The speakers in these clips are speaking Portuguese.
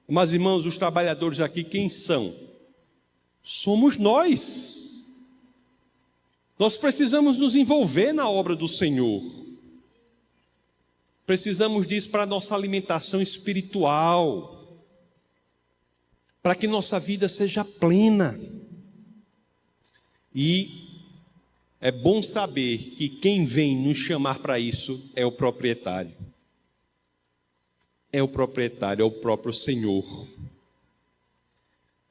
Mas, irmãos, os trabalhadores aqui, quem são? Somos nós. Nós precisamos nos envolver na obra do Senhor. Precisamos disso para a nossa alimentação espiritual, para que nossa vida seja plena. E é bom saber que quem vem nos chamar para isso é o proprietário. É o proprietário, é o próprio Senhor.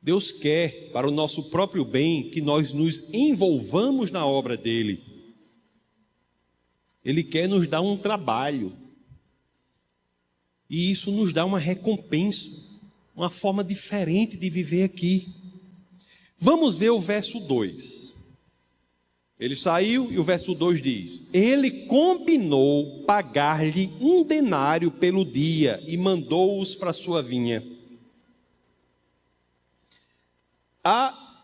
Deus quer, para o nosso próprio bem, que nós nos envolvamos na obra dele. Ele quer nos dar um trabalho. E isso nos dá uma recompensa, uma forma diferente de viver aqui. Vamos ver o verso 2. Ele saiu e o verso 2 diz: ele combinou pagar-lhe 1 denário pelo dia e mandou-os para a sua vinha. A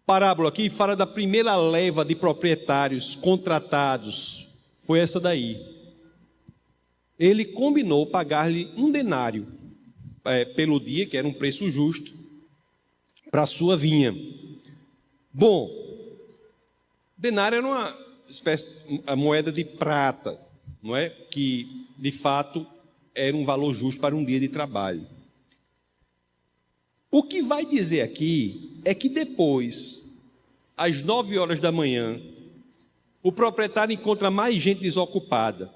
parábola aqui fala da primeira leva de proprietários contratados. Foi essa daí. Ele combinou pagar-lhe 1 denário pelo dia, que era um preço justo, para a sua vinha. Bom, denário era uma espécie, a moeda de prata, não é? Que de fato era um valor justo para um dia de trabalho. O que vai dizer aqui é que depois, às 9 horas da manhã, o proprietário encontra mais gente desocupada.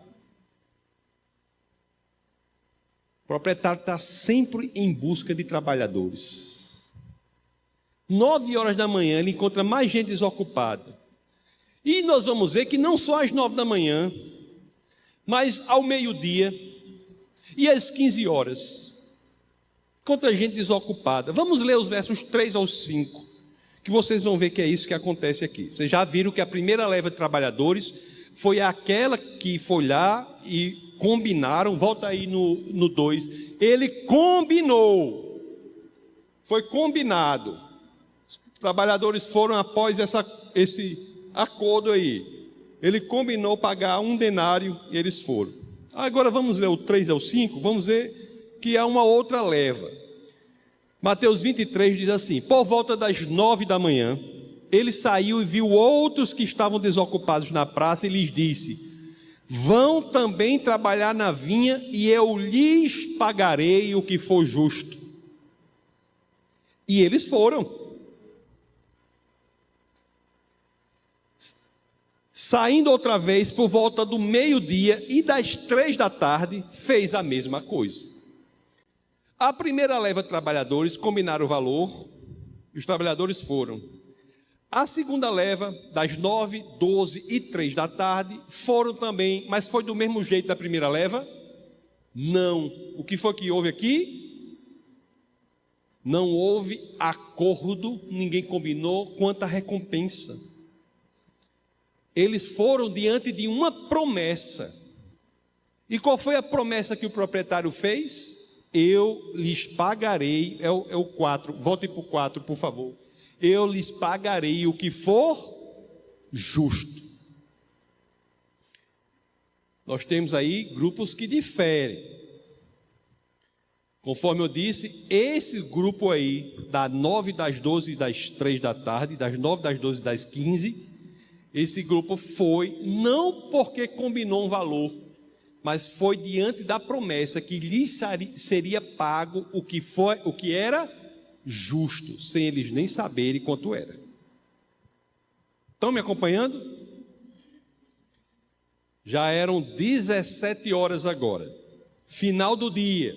O proprietário está sempre em busca de trabalhadores. 9 horas da manhã ele encontra mais gente desocupada. E nós vamos ver que não só às 9 da manhã, mas ao meio-dia e às 15 horas. Contra gente desocupada. Vamos ler os versos 3 ao 5, que vocês vão ver que é isso que acontece aqui. Vocês já viram que a primeira leva de trabalhadores foi aquela que foi lá e combinaram. Volta aí no 2. Ele combinou. Foi combinado. Os trabalhadores foram após esse acordo aí. Ele combinou pagar 1 denário e eles foram. Agora vamos ler o 3 ao 5, vamos ver que há uma outra leva. Mateus 23 diz assim: por volta das 9 da manhã, ele saiu e viu outros que estavam desocupados na praça e lhes disse: vão também trabalhar na vinha e eu lhes pagarei o que for justo. E eles foram. Saindo outra vez por volta do meio-dia e das 3 da tarde, fez a mesma coisa. A primeira leva de trabalhadores combinaram o valor e os trabalhadores foram. A segunda leva, das 9, 12 e 3 da tarde, foram também, mas foi do mesmo jeito da primeira leva? Não. O que foi que houve aqui? Não houve acordo, ninguém combinou quanto à recompensa. Eles foram diante de uma promessa. E qual foi a promessa que o proprietário fez? Eu lhes pagarei, é o 4, volte para o 4, por favor. Eu lhes pagarei o que for justo. Nós temos aí grupos que diferem. Conforme eu disse, esse grupo aí, das 9, das 12 e das 3 da tarde, das 9, das 12 e das 15, esse grupo foi, não porque combinou um valor, mas foi diante da promessa que lhes seria pago o que era justo, sem eles nem saberem quanto era. Estão me acompanhando? Já eram 17 horas agora, final do dia,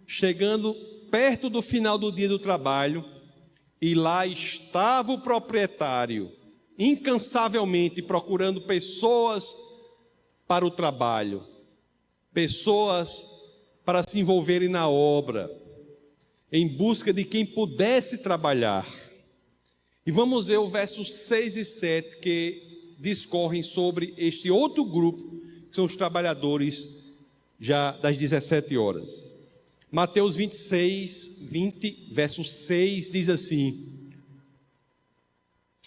chegando perto do final do dia do trabalho, e lá estava o proprietário, incansavelmente procurando pessoas para o trabalho, pessoas para se envolverem na obra, em busca de quem pudesse trabalhar. E vamos ver o versos 6 e 7 que discorrem sobre este outro grupo, que são os trabalhadores já das 17 horas. Mateus 26, 20, verso 6 diz assim: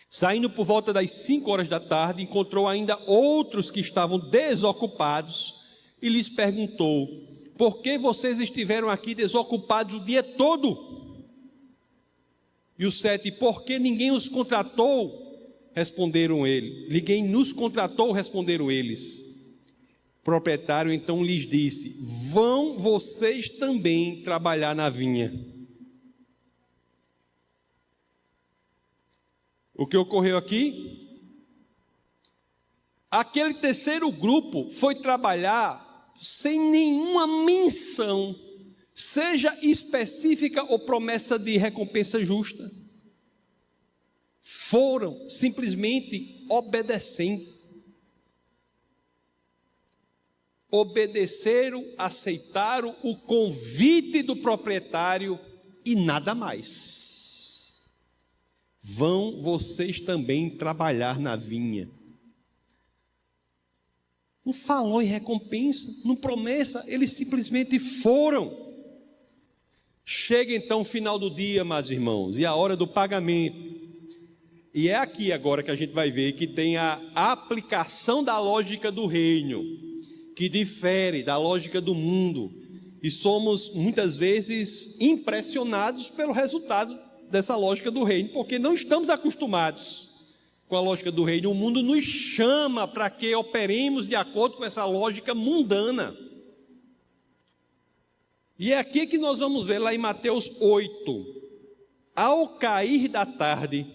saindo por volta das 5 horas da tarde, encontrou ainda outros que estavam desocupados e lhes perguntou: Por que vocês estiveram aqui desocupados o dia todo? E o 7, por que ninguém os contratou? Responderam eles. Ninguém nos contratou, responderam eles. O proprietário então lhes disse: vão vocês também trabalhar na vinha. O que ocorreu aqui? Aquele terceiro grupo foi trabalhar sem nenhuma menção, seja específica ou promessa de recompensa justa. Foram simplesmente obedecendo. Obedeceram, aceitaram o convite do proprietário e nada mais. Vão vocês também trabalhar na vinha. Não falou em recompensa, não promessa, eles simplesmente foram. Chega então o final do dia, meus irmãos, e a hora do pagamento. E é aqui agora que a gente vai ver que tem a aplicação da lógica do reino, que difere da lógica do mundo. E somos muitas vezes impressionados pelo resultado dessa lógica do reino, porque não estamos acostumados com a lógica do reino. O mundo nos chama para que operemos de acordo com essa lógica mundana. E é aqui que nós vamos ver lá em Mateus 8. Ao cair da tarde,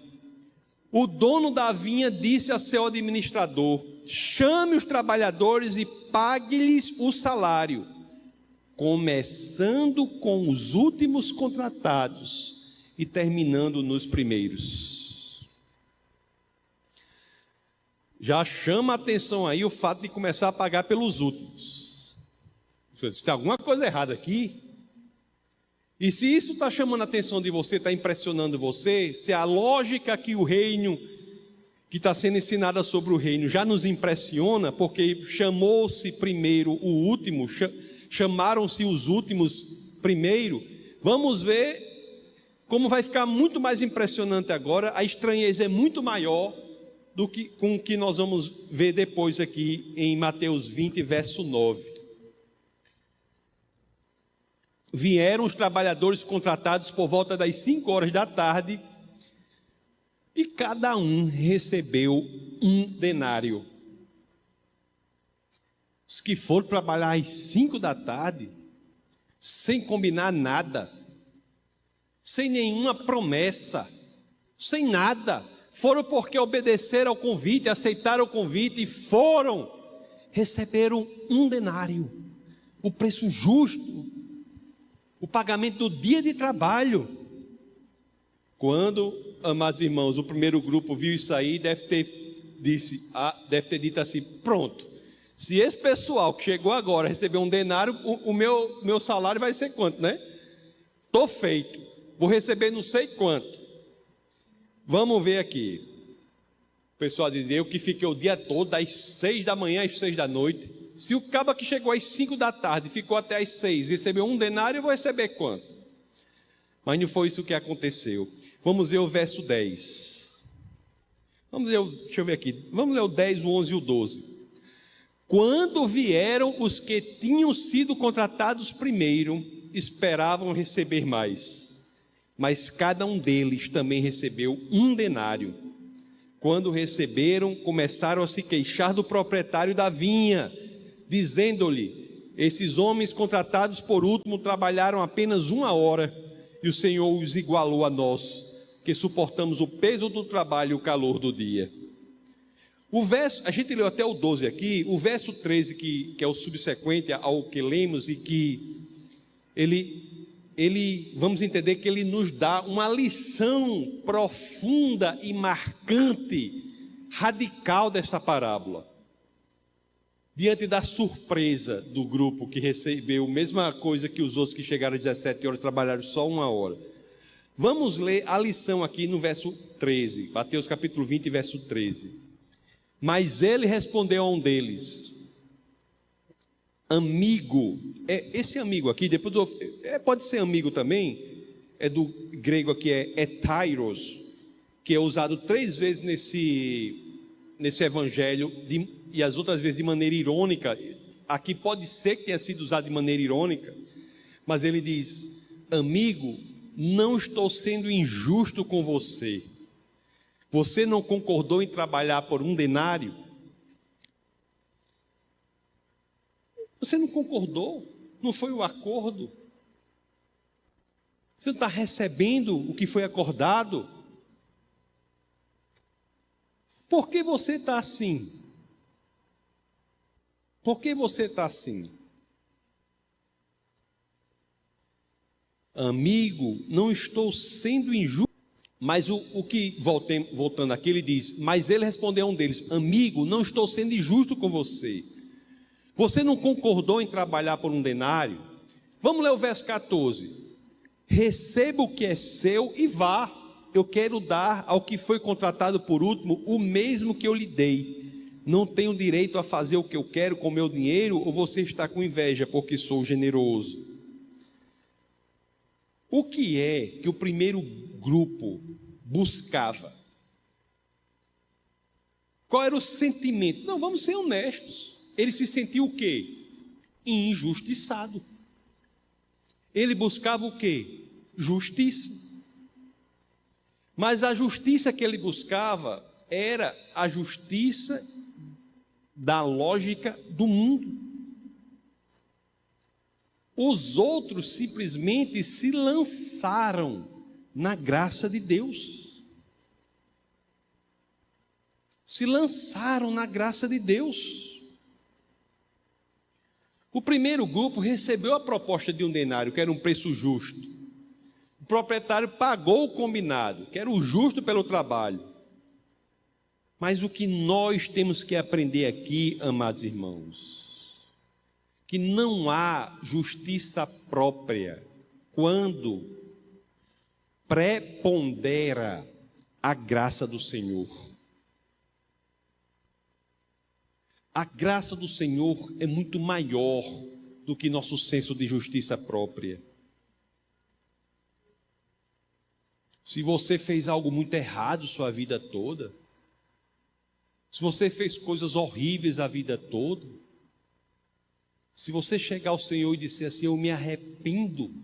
o dono da vinha disse a seu administrador: chame os trabalhadores e pague-lhes o salário, começando com os últimos contratados e terminando nos primeiros. Já chama a atenção aí o fato de começar a pagar pelos últimos. Tem alguma coisa errada aqui? E se isso está chamando a atenção de você, está impressionando você, se a lógica que o reino, que está sendo ensinada sobre o reino, já nos impressiona, porque chamou-se primeiro o último, chamaram-se os últimos primeiro, vamos ver como vai ficar muito mais impressionante agora. A estranheza é muito maior do que com o que nós vamos ver depois aqui em Mateus 20, verso 9. Vieram os trabalhadores contratados por volta das 5 horas da tarde e cada um recebeu um denário. Os que foram trabalhar às 5 da tarde, sem combinar nada, sem nenhuma promessa, sem nada, foram porque obedeceram ao convite, aceitaram o convite e foram, receberam um denário, o preço justo, o pagamento do dia de trabalho. Quando, amados irmãos, o primeiro grupo viu isso aí, deve ter dito assim: pronto, se esse pessoal que chegou agora receber um denário, o meu salário vai ser quanto, né? Estou feito, vou receber não sei quanto. Vamos ver aqui. O pessoal dizia: eu que fiquei o dia todo, das 6 da manhã às 6 da noite. Se o cabo que chegou às 5 da tarde ficou até às 6, recebeu um denário, eu vou receber quanto? Mas não foi isso que aconteceu. Vamos ver o verso 10. Deixa eu ver aqui. Vamos ler o 10, o 11 e o 12. Quando vieram os que tinham sido contratados primeiro, esperavam receber mais. Mas cada um deles também recebeu um denário. Quando receberam, começaram a se queixar do proprietário da vinha, dizendo-lhe: esses homens contratados por último trabalharam apenas 1 hora, e o Senhor os igualou a nós, que suportamos o peso do trabalho e o calor do dia. O verso, a gente leu até o 12 aqui, o verso 13, que é o subsequente ao que lemos, e que ele, vamos entender que ele nos dá uma lição profunda e marcante, radical dessa parábola. Diante da surpresa do grupo que recebeu a mesma coisa que os outros que chegaram às 17 horas, trabalharam só 1 hora. Vamos ler a lição aqui no verso 13, Mateus capítulo 20, verso 13. Mas ele respondeu a um deles: amigo, esse amigo aqui, depois pode ser amigo também, é do grego aqui, é etairos, que é usado 3 vezes nesse evangelho, e as outras vezes de maneira irônica, aqui pode ser que tenha sido usado de maneira irônica, mas ele diz: amigo, não estou sendo injusto com você. Você não concordou em trabalhar por 1 denário? Você não concordou? Não foi o acordo? Você não está recebendo o que foi acordado? Por que você está assim? Por que você está assim? Amigo, não estou sendo injusto. Mas voltando aqui, ele diz: mas ele respondeu a um deles: amigo, não estou sendo injusto com você. Você não concordou em trabalhar por 1 denário? Vamos ler o verso 14. Receba o que é seu e vá. Eu quero dar ao que foi contratado por último o mesmo que eu lhe dei. Não tenho direito a fazer o que eu quero com o meu dinheiro, ou você está com inveja porque sou generoso? O que é que o primeiro grupo buscava? Qual era o sentimento? Não, vamos ser honestos. Ele se sentiu o quê? Injustiçado. Ele buscava o quê? Justiça. Mas a justiça que ele buscava era a justiça da lógica do mundo. Os outros simplesmente se lançaram na graça de Deus. Se lançaram na graça de Deus. O primeiro grupo recebeu a proposta de 1 denário, que era um preço justo. O proprietário pagou o combinado, que era o justo pelo trabalho. Mas o que nós temos que aprender aqui, amados irmãos, que não há justiça própria quando prepondera a graça do Senhor. A graça do Senhor é muito maior do que nosso senso de justiça própria. Se você fez algo muito errado sua vida toda, se você fez coisas horríveis a vida toda, se você chegar ao Senhor e disser assim: eu me arrependo,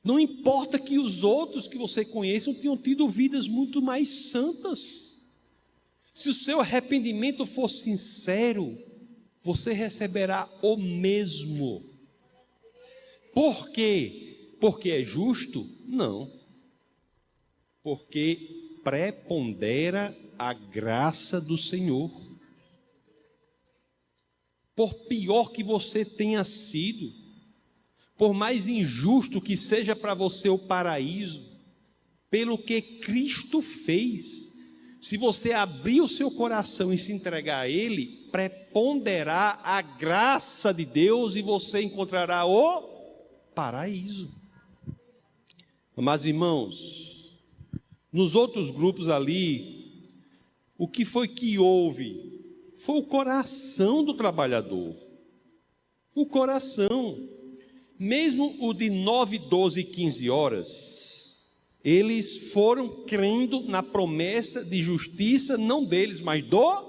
não importa que os outros que você conheça tenham tido vidas muito mais santas, se o seu arrependimento for sincero, você receberá o mesmo. Por quê? Porque é justo? Não. Porque prepondera a graça do Senhor. Por pior que você tenha sido, por mais injusto que seja para você o paraíso, pelo que Cristo fez, se você abrir o seu coração e se entregar a Ele, preponderará a graça de Deus e você encontrará o paraíso. Mas, irmãos, nos outros grupos ali, o que foi que houve? Foi o coração do trabalhador. O coração. Mesmo o de 9, 12 e 15 horas, eles foram crendo na promessa de justiça, não deles, mas do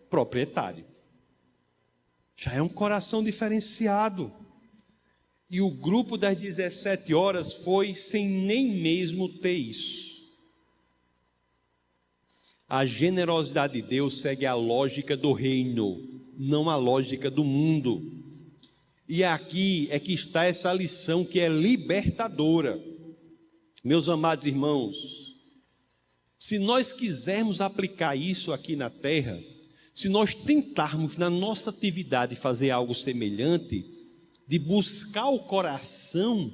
proprietário. Já é um coração diferenciado. E o grupo das 17 horas foi sem nem mesmo ter isso. A generosidade de Deus segue a lógica do reino, não a lógica do mundo. E aqui é que está essa lição que é libertadora. Meus amados irmãos, se nós quisermos aplicar isso aqui na terra, se nós tentarmos na nossa atividade fazer algo semelhante, de buscar o coração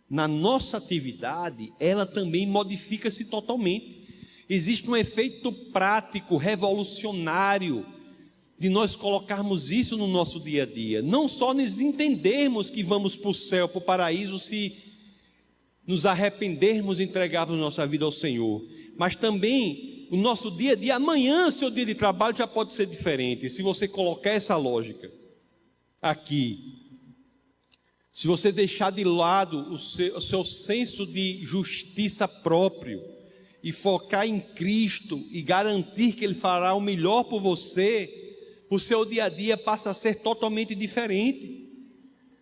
na nossa atividade, ela também modifica-se totalmente. Existe um efeito prático, revolucionário, de nós colocarmos isso no nosso dia a dia. Não só nos entendermos que vamos para o céu, para o paraíso, se nos arrependermos e entregarmos nossa vida ao Senhor, mas também o nosso dia a dia, amanhã, seu dia de trabalho já pode ser diferente. Se você colocar essa lógica aqui, se você deixar de lado o seu senso de justiça próprio e focar em Cristo e garantir que Ele fará o melhor por você o seu dia a dia passa a ser totalmente diferente.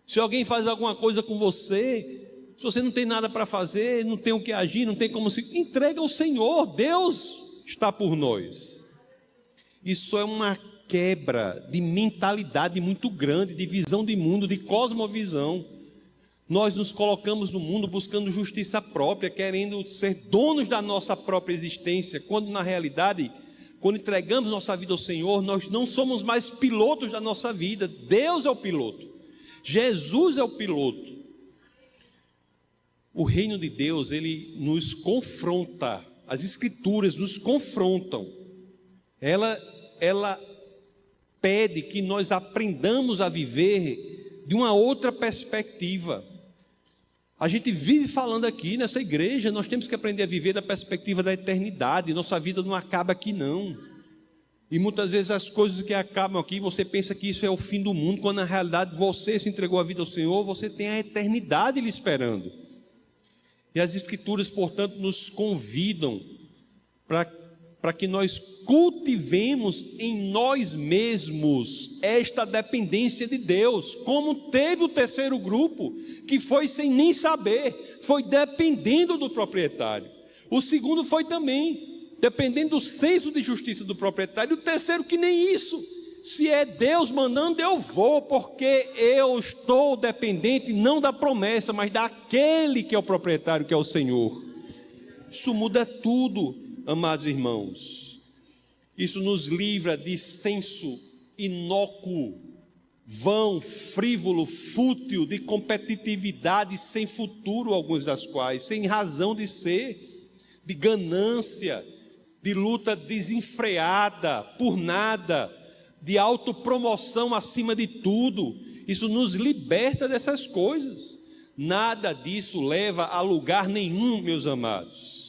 Se alguém faz alguma coisa com você, se você não tem nada para fazer, não tem o que agir, não tem como se... entrega ao Senhor, Deus está por nós. Isso é uma quebra de mentalidade muito grande, de visão de mundo, de cosmovisão. Nós nos colocamos no mundo buscando justiça própria, querendo ser donos da nossa própria existência, quando na realidade, quando entregamos nossa vida ao Senhor, nós não somos mais pilotos da nossa vida. Deus é o piloto, Jesus é o piloto. O reino de Deus, ele nos confronta, as Escrituras nos confrontam. Ela pede que nós aprendamos a viver de uma outra perspectiva. A gente vive falando aqui nessa igreja, nós temos que aprender a viver da perspectiva da eternidade. Nossa vida não acaba aqui não. E muitas vezes as coisas que acabam aqui, você pensa que isso é o fim do mundo, quando na realidade você se entregou a vida ao Senhor, você tem a eternidade lhe esperando. E as Escrituras, portanto, nos convidam para que nós cultivemos em nós mesmos esta dependência de Deus, como teve o terceiro grupo, que foi sem nem saber, foi dependendo do proprietário. O segundo foi também dependendo do senso de justiça do proprietário. E o terceiro que nem isso, se é Deus mandando, eu vou, porque eu estou dependente não da promessa, mas daquele que é o proprietário, que é o Senhor. Isso muda tudo, amados irmãos. Isso nos livra de senso inócuo, vão, frívolo, fútil, de competitividade sem futuro, alguns das quais, sem razão de ser, de ganância, de luta desenfreada por nada, de autopromoção acima de tudo. Isso nos liberta dessas coisas. Nada disso leva a lugar nenhum, meus amados.